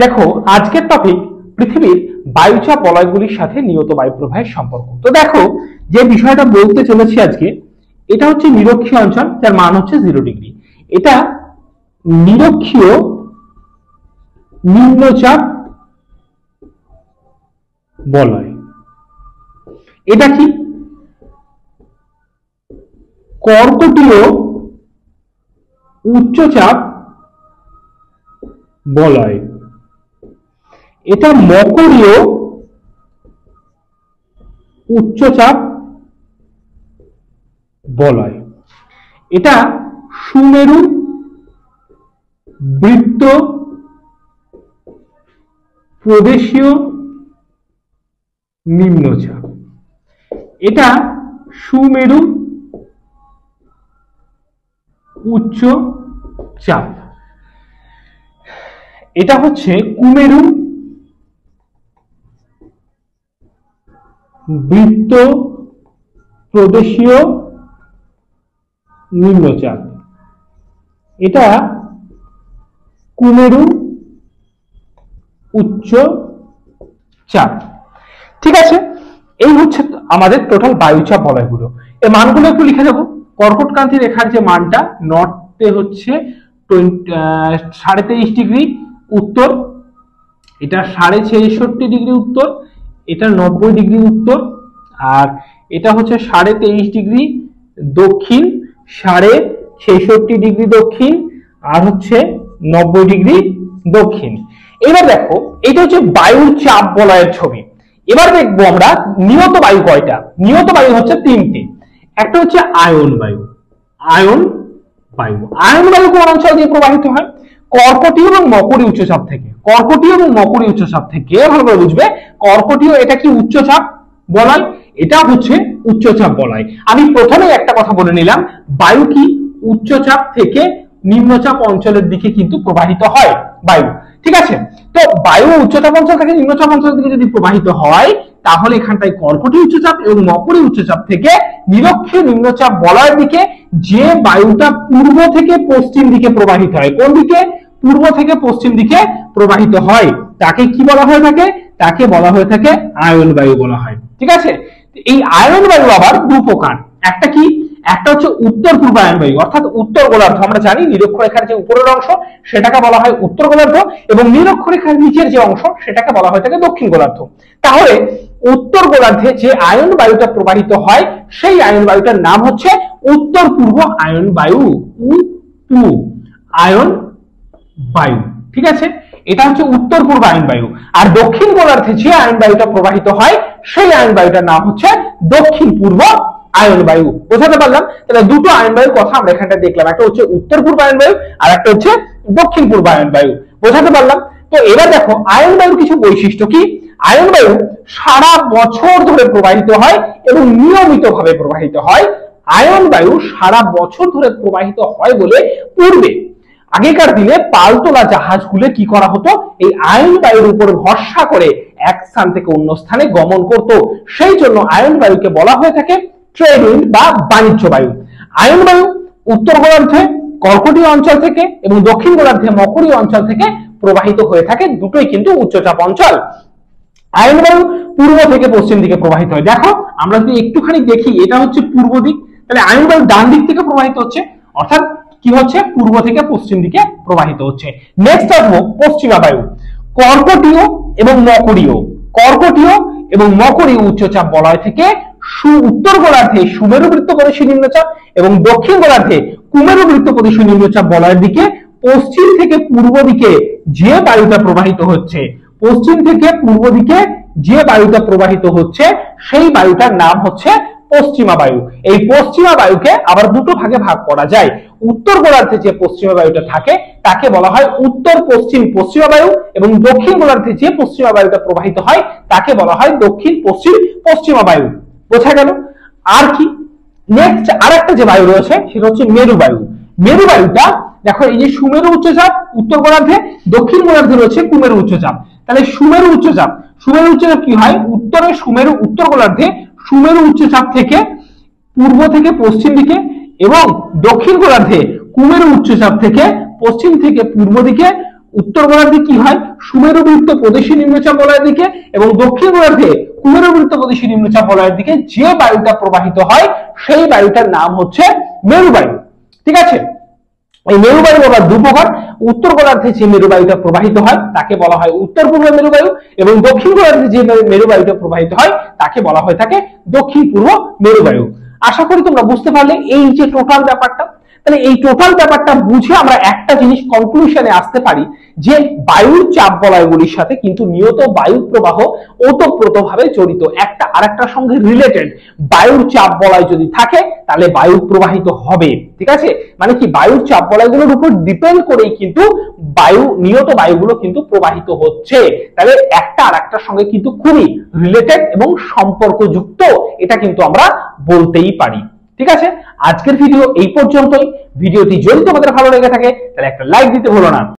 দেখো আজকের টপিক পৃথিবীর বায়ুচাপ বলয়গুলির সাথে নিয়ত বায়ু প্রবাহের সম্পর্ক। তো দেখো যে বিষয়টা বলতে চলেছি আজকে, এটা হচ্ছে নিরক্ষীয় অঞ্চল, যার মান হচ্ছে 0 ডিগ্রি। এটা নিরক্ষীয় নিম্নচাপ বলয়। এটা কি কর্কটীয় উচ্চচাপ বলয়। এটা মকরীয় উচ্চচাপ বলয়। এটা সুমেরু বৃত্ত প্রদেশীয় নিম্নচাপ। এটা সুমেরু উচ্চ চাপ। এটা হচ্ছে কুমেরু বৃত্ত প্রদেশীয় নিম্নচাপ। এটা কুমেরু উচ্চ চাপ। ঠিক আছে, এই হচ্ছে আমাদের টোটাল বায়ুচাপ বলয়গুলো। এই মানগুলো একটু লিখে দেবো। কর্কটক্রান্তি রেখার যে মানটা নর্থে হচ্ছে 23.5 ডিগ্রি উত্তর, এটা 66.5 ডিগ্রি উত্তর, এটা 90 ডিগ্রি উত্তর, আর এটা হচ্ছে 23.5 ডিগ্রি দক্ষিণ, 66.5 ডিগ্রি দক্ষিণ, আর হচ্ছে 90 ডিগ্রি দক্ষিণ। এবার দেখো এটা হচ্ছে বায়ুর চাপ বলয়ের ছবি। এবার দেখবো আমরা নিয়ত বায়ু কয়টা। নিয়ত বায়ু হচ্ছে 3টে। একটা হচ্ছে আয়ন বায়ু। আয়ন বায়ু, আয়ন বায়ু কোন অঞ্চল দিয়ে প্রবাহিত হয়? কর্কটীয় এবং মকরী উচ্চচাপ থেকে। কর্কটীয় এবং মকরী উচ্চচাপ থেকে, ভালো করে বুঝবে। কর্কটীয় এটা কি উচ্চচাপ বলয়, এটা হচ্ছে উচ্চচাপ বলয়। আমি প্রথমে একটা কথা বলে নিলাম, বায়ু কি উচ্চচাপ থেকে নিম্নচাপ অঞ্চলের দিকে কিন্তু প্রবাহিত হয় বায়ু। ঠিক আছে, তো বায়ু উচ্চচাপ অঞ্চল থেকে নিম্নচাপ অঞ্চলের দিকে যদি প্রবাহিত হয়, তাহলে এখানটায় কর্কটীয় উচ্চচাপ এবং মকরী উচ্চচাপ থেকে নিরক্ষীয় নিম্নচাপ বলয়ের দিকে যে বায়ুটা পূর্ব থেকে পশ্চিম দিকে প্রবাহিত হয়, কোন দিকে? পূর্ব থেকে পশ্চিম দিকে প্রবাহিত হয়, তাকে কি বলা হয়ে থাকে? তাকে বলা হয়ে থাকে আয়ন বায়ু বলা হয়। ঠিক আছে, এই আয়ন বায়ু আবার দু প্রকার। একটা কি? একটা হচ্ছে উত্তর পূর্বায়ন বায়ু, অর্থাৎ উত্তর গোলার্ধ। আমরা জানি নিরক্ষরেখার যে উপরের অংশ সেটাকে বলা হয় উত্তর গোলার্ধ, এবং নিরক্ষরেখার নিচের যে অংশ সেটাকে বলা হয় থাকে দক্ষিণ গোলার্ধ। তাহলে উত্তর গোলার্ধে যে আয়ন বায়ুটা প্রবাহিত হয়, সেই আয়ন বায়ুটার নাম হচ্ছে উত্তর পূর্ব আয়ন বায়ু, উত্তু আয়ন বায়ু। ঠিক আছে, এটা হচ্ছে উত্তর পূর্ব আয়ন বায়ু। আর দক্ষিণ গোলার্ধে যে আয়ন বায়ুটা প্রবাহিত হয়, সেই আয়ন বায়ুটার নাম হচ্ছে দক্ষিণ পূর্ব আয়ন বায়ু। বোঝাতে পারলাম? তাহলে দুটো আয়ন বায়ুর কথা আমরা এখানটা দেখলাম, একটা হচ্ছে উত্তর পূর্ব আয়ন বায়ু আর একটা হচ্ছে দক্ষিণ পূর্ব আয়ন বায়ু। বোঝাতে পারলাম? তো এবার দেখো আয়ন বায়ুর কিছু বৈশিষ্ট্য কি। আয়ন বায়ু সারা বছর ধরে প্রবাহিত হয় এবং নিয়মিতভাবে প্রবাহিত হয়। আয়ন বায়ু সারা বছর ধরে প্রবাহিত হয় বলে পূর্বে আগেকার দিনে পালতোলা জাহাজগুলো কি করা হতো? এই আয়ন বায়ুর উপর ভরসা করে এক স্থান থেকে অন্য স্থানে গমন করত। সেই জন্য আয়ন বায়ুকে বলা হয়ে থাকে ট্রেড উইন্ড বা বাণিজ্য বায়ু। আয়ন বায়ু উত্তর গোলার্ধে কর্কটীয় অঞ্চল থেকে এবং দক্ষিণ গোলার্ধে মকরীয় অঞ্চল থেকে প্রবাহিত হয়ে থাকে, দুটোই কিন্তু উচ্চচাপ অঞ্চল। আয়ন বায়ু পূর্ব থেকে পশ্চিম দিকে প্রবাহিত হয়। দেখো আমরা যদি একটুখানি দেখি, এটা হচ্ছে পূর্ব দিক, তাহলে আয়ন বায়ু ডান দিক থেকে প্রবাহিত হচ্ছে, অর্থাৎ কি হচ্ছে? পূর্ব থেকে পশ্চিম দিকে প্রবাহিত হচ্ছে। নেক্সট আসবো পশ্চিমা বায়ু। কর্কটীয় এবং মকরীয়, কর্কটীয় এবং মকরীয় উচ্চচাপ বলয় থেকে উত্তর গোলার্ধে সুমেরু বৃত্ত প্রদেশীয় নিম্নচাপ এবং দক্ষিণ গোলার্ধে কুমেরু বৃত্ত প্রদেশীয় নিম্নচাপ বলয়ের দিকে পশ্চিম থেকে পূর্ব দিকে যে বায়ুটা প্রবাহিত হচ্ছে, পশ্চিম থেকে পূর্ব দিকে যে বায়ুটা প্রবাহিত হচ্ছে, সেই বায়ুটার নাম হচ্ছে পশ্চিমা বায়ু। এই পশ্চিমা বায়ুকে আবার দুটো ভাগে ভাগ করা যায়। উত্তর গোলার্ধে যে পশ্চিমা বায়ুটা থাকে তাকে বলা হয় উত্তর পশ্চিম পশ্চিমা বায়ু, এবং দক্ষিণ গোলার্ধে যে পশ্চিমা বায়ুটা প্রবাহিত হয় তাকে বলা হয় দক্ষিণ পশ্চিম পশ্চিমা বায়ু। বোঝা গেল? আর কি? নেক্সট আরেকটা যে বায়ু রয়েছে সেটা হচ্ছে মেরু বায়ু। মেরু বায়ুটা দেখো, এই যে সুমেরু উচ্চচাপ উত্তর গোলার্ধে, দক্ষিণ গোলার্ধে রয়েছে কুমেরু উচ্চচাপ। তাহলে সুমেরু উচ্চচাপ, সুমেরু উচ্চচাপ কি হয়? উত্তরে সুমেরু, উত্তর গোলার্ধে সুমেরু উচ্চচাপ থেকে পূর্ব থেকে পশ্চিম দিকে, এবং দক্ষিণ গোলার্ধে কুমেরু উচ্চচাপ থেকে পশ্চিম থেকে পূর্ব দিকে উত্তর গোলার্ধে কি হয়, সুমেরু বৃত্ত প্রদেশীয় নিম্নচাপ বলয়ের দিকে এবং দক্ষিণ গোলার্ধে কুমেরু বৃত্ত প্রদেশীয় নিম্নচাপ বলয়ের দিকে যে বায়ুটা প্রবাহিত হয় সেই বায়ুটার নাম হচ্ছে মেরুবায়ু। ঠিক আছে, এই মেরুবায়ু আবার দু প্রকার। উত্তর গোলার্ধে যে মেরুবায়ুটা প্রবাহিত হয় তাকে বলা হয় উত্তর পূর্ব মেরুবায়ু, এবং দক্ষিণ গোলার্ধে যে মেরুবায়ুটা প্রবাহিত হয় তাকে বলা হয়ে থাকে দক্ষিণ পূর্ব মেরুবায়ু। আশা করি তোমরা বুঝতে পারলে এই যে টোটাল ব্যাপারটা। তাহলে এই টোটাল ব্যাপারটা বুঝে আমরা একটা জিনিস কনক্লুশনে আসতে পারি যে বায়ুর চাপ বলয়গুলির সাথে কিন্তু নিয়ত বায়ু প্রবাহ ওতপ্রোতভাবে জড়িত, একটা আরেকটার সঙ্গে রিলেটেড। বায়ুর চাপ বলয় যদি থাকে তাহলে বায়ু প্রবাহিত হবে। ঠিক আছে, মানে কি বায়ুর চাপ বলয়গুলোর উপর ডিপেন্ড করেই কিন্তু নিয়ত বায়ুগুলো কিন্তু প্রবাহিত হচ্ছে। তাহলে একটা আরেকটার সঙ্গে কিন্তু খুবই রিলেটেড এবং সম্পর্কযুক্ত, এটা কিন্তু আমরা বলতেই পারি। ঠিক আছে, আজকের ভিডিও এই পর্যন্তই। ভিডিওটি যদি তোমাদের ভালো লেগে থাকে তাহলে একটা লাইক দিতে ভুলো না।